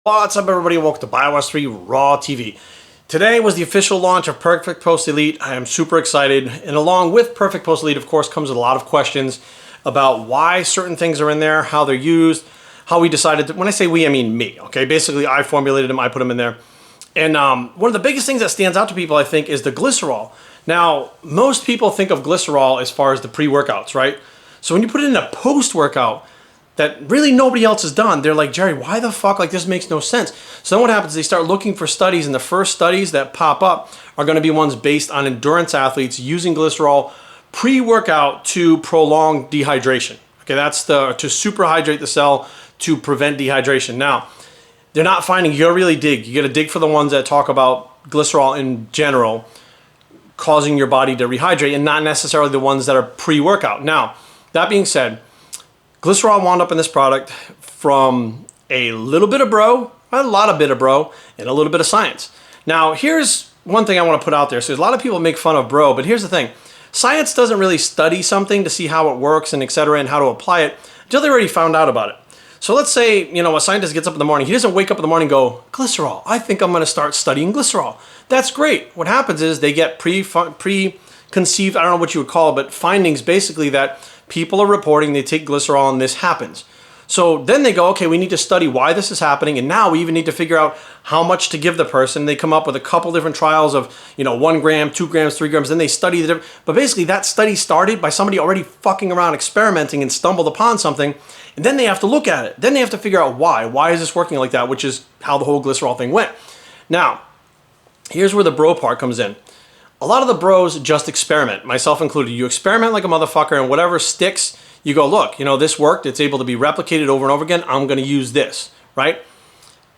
What's up, everybody? Welcome to BioS3 Raw TV. Today was the official launch of Perfect Post Elite. I am super excited, and along with Perfect Post Elite, of course, comes with a lot of questions about why certain things are in there, how they're used, how we decided to, when I say we, I mean me, okay? Basically, I formulated them, I put them in there. And one of the biggest things that stands out to people, I think, is the glycerol. Now, most people think of glycerol as far as the pre-workouts, right? So when you put it in a post-workout, that really nobody else has done, they're like, Jerry, why the fuck? Like, this makes no sense. So then what happens, they start looking for studies, and the first studies that pop up are going to be ones based on endurance athletes using glycerol pre-workout to prolong dehydration. Okay, that's to superhydrate the cell to prevent dehydration. Now, they're not finding, you gotta really dig. You gotta dig for the ones that talk about glycerol in general causing your body to rehydrate, and not necessarily the ones that are pre-workout. Now, that being said, glycerol wound up in this product from a little bit of bro, a lot of bit of bro, and a little bit of science. Now, here's one thing I want to put out there. So there's a lot of people make fun of bro, but here's the thing. Science doesn't really study something to see how it works and et cetera and how to apply it until they already found out about it. So let's say, you know, a scientist gets up in the morning. He doesn't wake up in the morning and go, glycerol, I think I'm going to start studying glycerol. That's great. What happens is they get preconceived, I don't know what you would call it, but findings basically that people are reporting they take glycerol and this happens. So then they go, okay, we need to study why this is happening, and now we even need to figure out how much to give the person. They come up with a couple different trials of, 1 gram, 2 grams, 3 grams, then they study the different, but basically that study started by somebody already fucking around experimenting and stumbled upon something, and then they have to look at it. Then they have to figure out why. Why is this working like that, which is how the whole glycerol thing went. Now, here's where the bro part comes in. A lot of the bros just experiment, myself included. You experiment like a motherfucker, and whatever sticks, you go, look, this worked. It's able to be replicated over and over again. I'm going to use this, right?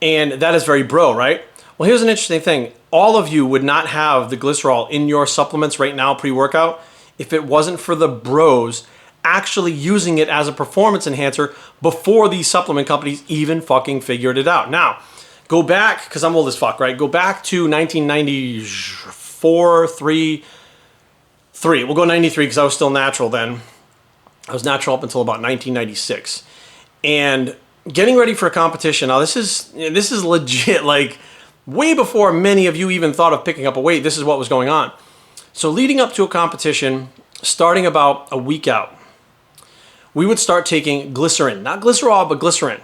And that is very bro, right? Well, here's an interesting thing. All of you would not have the glycerol in your supplements right now pre-workout if it wasn't for the bros actually using it as a performance enhancer before these supplement companies even fucking figured it out. Now, go back, because I'm old as fuck, right? Go back to 1994, 3. We'll go 93 because I was still natural then. I was natural up until about 1996. And getting ready for a competition. Now this is legit, like way before many of you even thought of picking up a weight. This is what was going on. So leading up to a competition, starting about a week out, we would start taking glycerin, not glycerol, but glycerin.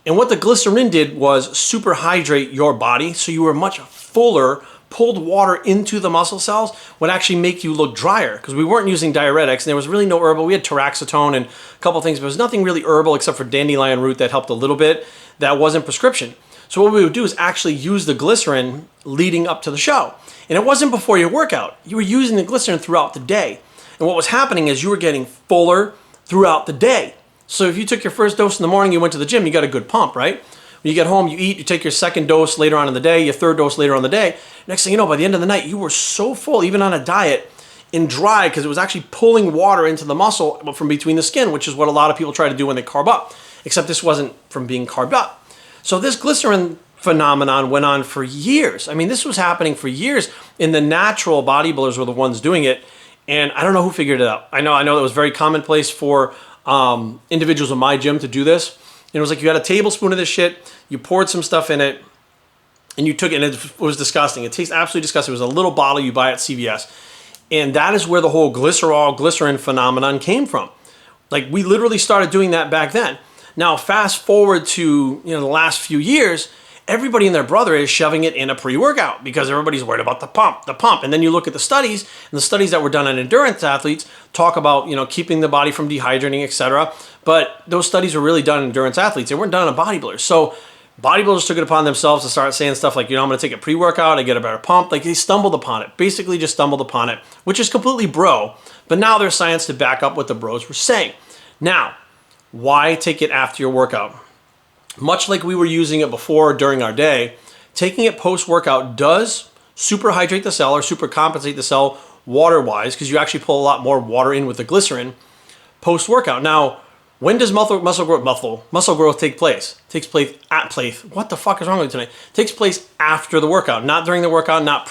And what the glycerin did was super hydrate your body, so you were much fuller, pulled water into the muscle cells, would actually make you look drier, because we weren't using diuretics, and there was really no herbal. We had taraxetone and a couple things, but there was nothing really herbal except for dandelion root that helped a little bit. That wasn't prescription. So what we would do is actually use the glycerin leading up to the show. And it wasn't before your workout. You were using the glycerin throughout the day. And what was happening is you were getting fuller throughout the day. So if you took your first dose in the morning, you went to the gym, you got a good pump, right? When you get home, you eat, you take your second dose later on in the day, your third dose later on in the day. Next thing you know, by the end of the night, you were so full, even on a diet, and dry, because it was actually pulling water into the muscle from between the skin, which is what a lot of people try to do when they carb up, except this wasn't from being carved up. So this glycerin phenomenon went on for years. I mean, this was happening for years, and the natural bodybuilders were the ones doing it, and I don't know who figured it out. I know that was very commonplace for individuals in my gym to do this. And it was like you had a tablespoon of this shit, you poured some stuff in it, and you took it, and it was disgusting. It tastes absolutely disgusting. It was a little bottle you buy at CVS. And that is where the whole glycerin phenomenon came from. Like, we literally started doing that back then. Now, fast forward to the last few years, everybody and their brother is shoving it in a pre-workout because everybody's worried about the pump. And then you look at the studies, and the studies that were done on endurance athletes talk about, keeping the body from dehydrating, etc. But those studies were really done on endurance athletes. They weren't done on bodybuilders. So bodybuilders took it upon themselves to start saying stuff like, I'm going to take a pre-workout, I get a better pump. Like, they stumbled upon it, basically just stumbled upon it, which is completely bro. But now there's science to back up what the bros were saying. Now, why take it after your workout? Much like we were using it before during our day, taking it post-workout does superhydrate the cell or super compensate the cell water-wise, because you actually pull a lot more water in with the glycerin post-workout. Now, when does muscle growth take place? It takes place at what the fuck is wrong with you tonight? It takes place after the workout, not during the workout, not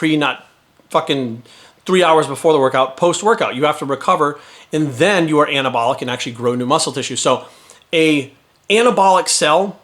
fucking 3 hours before the workout, post-workout. You have to recover, and then you are anabolic and actually grow new muscle tissue. So a anabolic cell,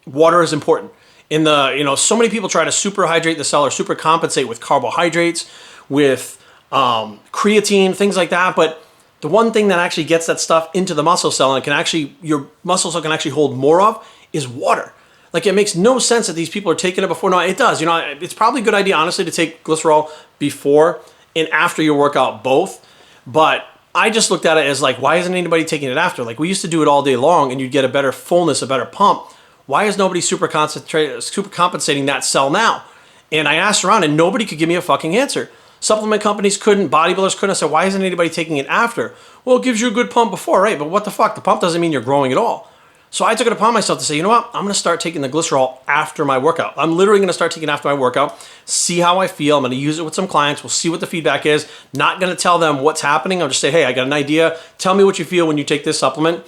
water is important. So many people try to super hydrate the cell or super compensate with carbohydrates, with creatine, things like that. But the one thing that actually gets that stuff into the muscle cell and your muscle cell can actually hold more of is water. Like, it makes no sense that these people are taking it before. No, it does. It's probably a good idea, honestly, to take glycerol before and after your workout, both. But I just looked at it as like, why isn't anybody taking it after? Like, we used to do it all day long and you'd get a better fullness, a better pump. Why is nobody super compensating that cell now? And I asked around and nobody could give me a fucking answer. Supplement companies couldn't, bodybuilders couldn't. I said, why isn't anybody taking it after? Well, it gives you a good pump before, right? But what the fuck? The pump doesn't mean you're growing at all. So I took it upon myself to say, you know what? I'm going to start taking the glycerol after my workout. I'm literally going to start taking it after my workout, see how I feel. I'm going to use it with some clients. We'll see what the feedback is. Not going to tell them what's happening. I'll just say, hey, I got an idea. Tell me what you feel when you take this supplement.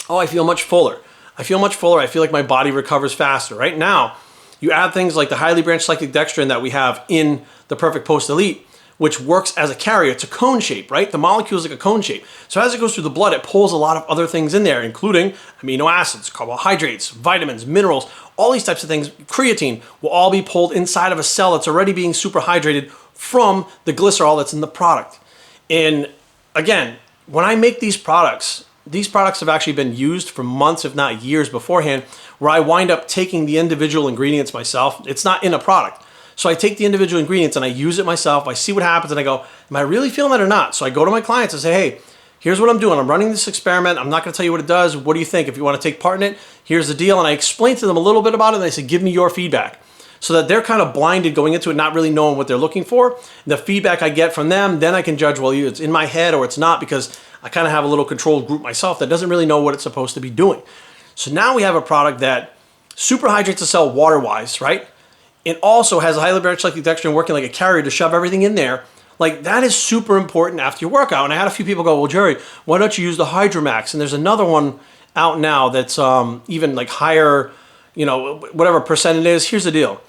Oh, I feel much fuller. I feel like my body recovers faster. Right now, you add things like the highly branched cyclic dextrin that we have in the Perfect Post Elite, which works as a carrier. It's a cone shape, right? The molecule is like a cone shape. So as it goes through the blood, it pulls a lot of other things in there, including amino acids, carbohydrates, vitamins, minerals, all these types of things. Creatine will all be pulled inside of a cell that's already being super hydrated from the glycerol that's in the product. And again, when I make these products have actually been used for months, if not years beforehand, where I wind up taking the individual ingredients myself. It's not in a product. So I take the individual ingredients and I use it myself. I see what happens and I go, am I really feeling that or not? So I go to my clients and say, hey, here's what I'm doing. I'm running this experiment. I'm not going to tell you what it does. What do you think? If you want to take part in it, here's the deal. And I explain to them a little bit about it. And they say, give me your feedback. So that they're kind of blinded going into it, not really knowing what they're looking for. The feedback I get from them, then I can judge, well, it's in my head or it's not, because I kind of have a little controlled group myself that doesn't really know what it's supposed to be doing. So now we have a product that super hydrates the cell water-wise, right? It also has a highly branched cyclic dextrin working like a carrier to shove everything in there. Like, that is super important after your workout. And I had a few people go, well, Jerry, why don't you use the Hydromax? And there's another one out now that's even like higher, whatever percent it is. Here's the deal.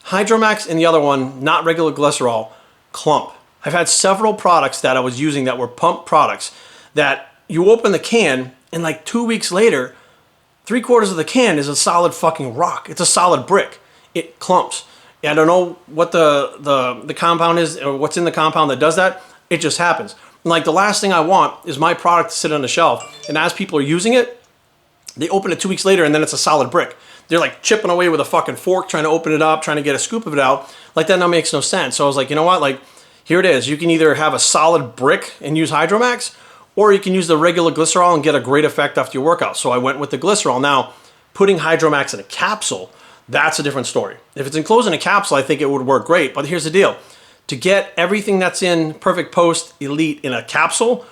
Hydromax and the other one, not regular glycerol, clump. I've had several products that I was using that were pump products that you open the can and like 2 weeks later, 3/4 of the can is a solid fucking rock. It's a solid brick. It clumps. I don't know what the compound is or what's in the compound that does that. It just happens. And like, the last thing I want is my product to sit on the shelf, and as people are using it, they open it 2 weeks later and then it's a solid brick. They're like chipping away with a fucking fork, trying to open it up, trying to get a scoop of it out. Like, that now makes no sense. So I was like, you know what? Like, here it is. You can either have a solid brick and use Hydromax, or you can use the regular glycerol and get a great effect after your workout. So I went with the glycerol. Now, putting Hydromax in a capsule, that's a different story. If it's enclosed in a capsule, I think it would work great. But here's the deal. To get everything that's in Perfect Post Elite in a capsule,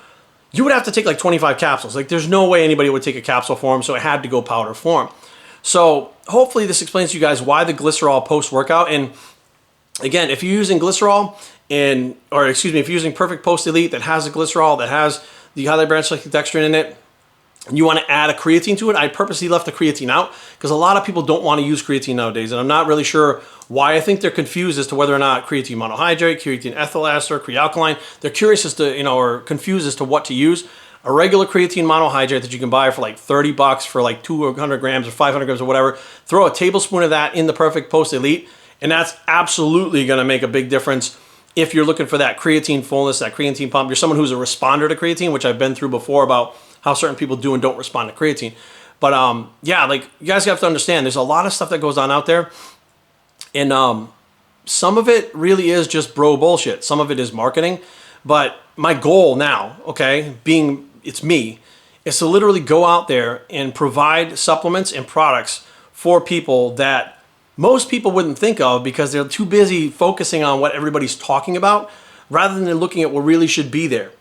you would have to take like 25 capsules. Like, there's no way anybody would take a capsule form, so it had to go powder form. So hopefully this explains to you guys why the glycerol post-workout. And again, if you're using glycerol if you're using Perfect Post Elite that has the glycerol, that has the highly branched cyclic dextrin in it, and you want to add a creatine to it, I purposely left the creatine out because a lot of people don't want to use creatine nowadays. And I'm not really sure why. I think they're confused as to whether or not creatine monohydrate, creatine ethyl ester, crealkaline. They're curious as to, or confused as to what to use. A regular creatine monohydrate that you can buy for like $30 for like 200 grams or 500 grams or whatever. Throw a tablespoon of that in the Perfect Post Elite, and that's absolutely going to make a big difference if you're looking for that creatine fullness, that creatine pump. You're someone who's a responder to creatine, which I've been through before about how certain people do and don't respond to creatine. But yeah, like, you guys have to understand, there's a lot of stuff that goes on out there, and some of it really is just bro bullshit. Some of it is marketing. But my goal now, okay, it's me, is to literally go out there and provide supplements and products for people that most people wouldn't think of because they're too busy focusing on what everybody's talking about rather than looking at what really should be there.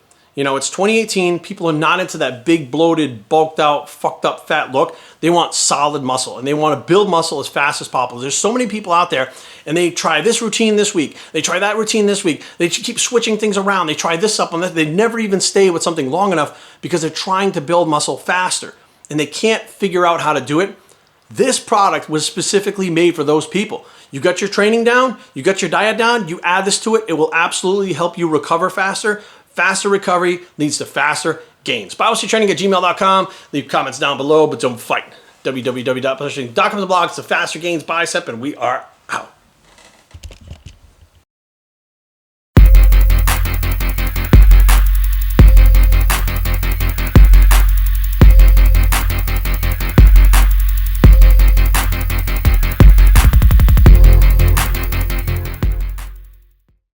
It's 2018. People are not into that big, bloated, bulked out, fucked up, fat look. They want solid muscle, and they want to build muscle as fast as possible. There's so many people out there, and they try this routine this week. They try that routine this week. They keep switching things around. They try this supplement. They never even stay with something long enough because they're trying to build muscle faster, and they can't figure out how to do it. This product was specifically made for those people. You got your training down, you got your diet down, you add this to it, it will absolutely help you recover faster. Faster recovery leads to faster gains. BioStateTraining@gmail.com. Leave comments down below, but don't fight. www.pushing.com, the blog. It's a Faster Gains Bicep, and we are